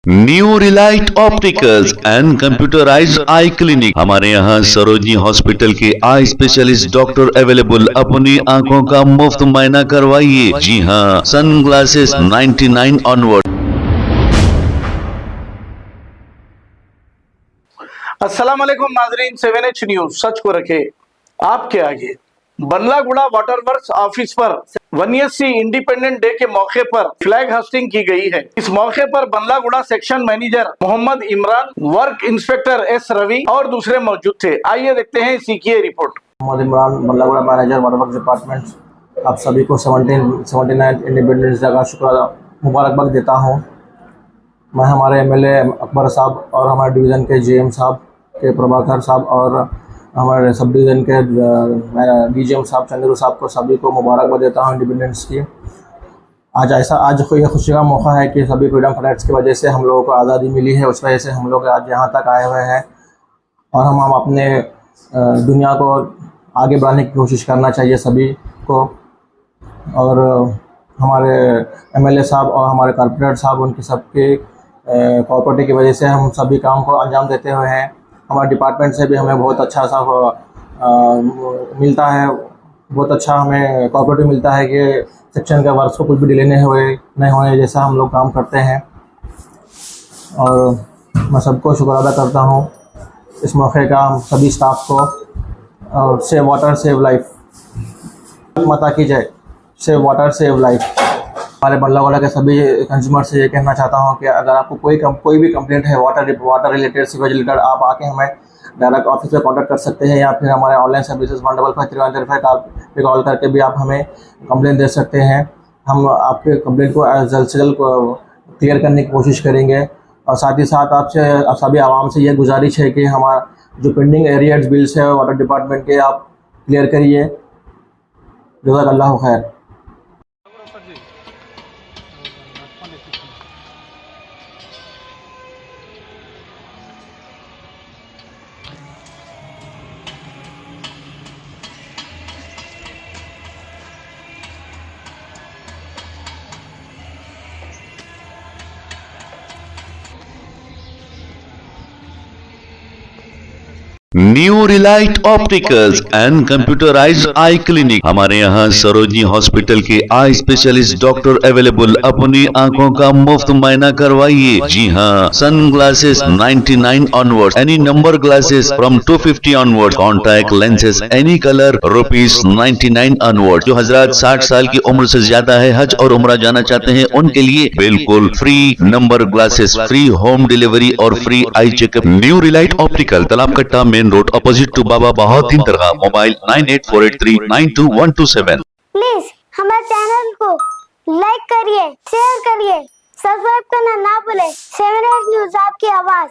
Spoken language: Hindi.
New Relight opticals and computerised I clinic. हमारे यहाँ सरोजनी हॉस्पिटल के आई स्पेशलिस्ट डॉक्टर अवेलेबल। अपनी आंखों का मुफ्त मुआयना करवाइए। जी हाँ, सन ग्लासेस 99 ऑनवर्ड। अस्सलाम वालेकुम नाजरीन, 7H न्यूज सच को रखे आपके आगे। बल्लागुड़ा वाटर वर्क्स ऑफिस पर 1SC इंडिपेंडेंट डे के मौके पर फ्लैग होस्टिंग की गई है। इस मौके पर Ballaguda section manager Mohammed Imran, work inspector S Ravi और दूसरे मौजूद थे। आइए देखते हैं इसी की report. Mohammed Imran, Ballaguda manager, water works department. आप सभी को 79 इंडिपेंडेंस डे का शुक्र मुबारकबाद देता हूँ। मैं हमारे MLA अकबर साहब और हमारे डिवीज़न के GM साहब के प्रभाकर साहब और हमारे सब डिवीज़न के DGM साहब चंद्रू साहब को सभी को मुबारकबाद देता हूँ इंडिपेंडेंस की। आज कोई खुशी का मौका है कि सभी फ्रीडम फाइटर्स की वजह से हम लोगों को आज़ादी मिली है। उस वजह से हम लोग आज यहाँ तक आए हुए हैं और हम अपने दुनिया को आगे बढ़ाने की कोशिश करना चाहिए सभी को। और हमारे MLA साहब और हमारे कॉर्पोरेटर साहब, उनके सबके कॉर्पोरेट की वजह से हम सभी काम को अंजाम देते हुए हैं। हमारे डिपार्टमेंट से भी हमें बहुत अच्छा सा मिलता है, बहुत अच्छा हमें कॉर्पोरेटिव मिलता है कि सेक्शन के वर्क्स को कुछ भी डिले नहीं होने जैसा हम लोग काम करते हैं। और मैं सबको शुक्र अदा करता हूँ इस मौके का, सभी स्टाफ को। और सेव वाटर सेव लाइफ, माता की जय। Save water save life. हमारे बल्लागुड़ा के सभी कंज्यूमर से ये कहना चाहता हूँ कि अगर आपको कोई भी कंप्लेंट है वाटर रिलेटेड, सीवेज रिलेटेड, आप आके हमें डायरेक्ट ऑफिस में कांटेक्ट कर सकते हैं या फिर हमारे ऑनलाइन सर्विसेज 1553105 पे कॉल करके भी आप हमें कंप्लेंट दे सकते हैं। हम आपके कंप्लेंट को जल्द से जल्द क्लियर करने की कोशिश करेंगे। और साथ ही साथ आपसे सभी आवाम से यह गुजारिश है कि हमारा जो पेंडिंग एरियर्स बिल्स है वाटर डिपार्टमेंट के, आप क्लियर करिए। जज़ाकल्लाहु खैर। New Relight opticals and computerised I clinic. हमारे यहाँ सरोजनी हॉस्पिटल के आई स्पेशलिस्ट डॉक्टर अवेलेबल। अपनी आंखों का मुफ्त मुआयना करवाइए। जी हाँ, sunglasses 99 onward, any number glasses from 250 onward, contact lenses any colour ₹99 onward. जो हजरात 60 साल की उम्र से ज्यादा है, हज और उम्रा जाना चाहते हैं, उनके लिए बिल्कुल free number glasses, free home delivery और free eye checkup. New relight optical, Talab Katta, main road, opposite to Baba Bahauddin Dargah. Mobile 9848392127। Please हमारे चैनल को लाइक करिए, शेयर करिए, सब्सक्राइब करना ना भूले। 7H न्यूज, आपकी आवाज।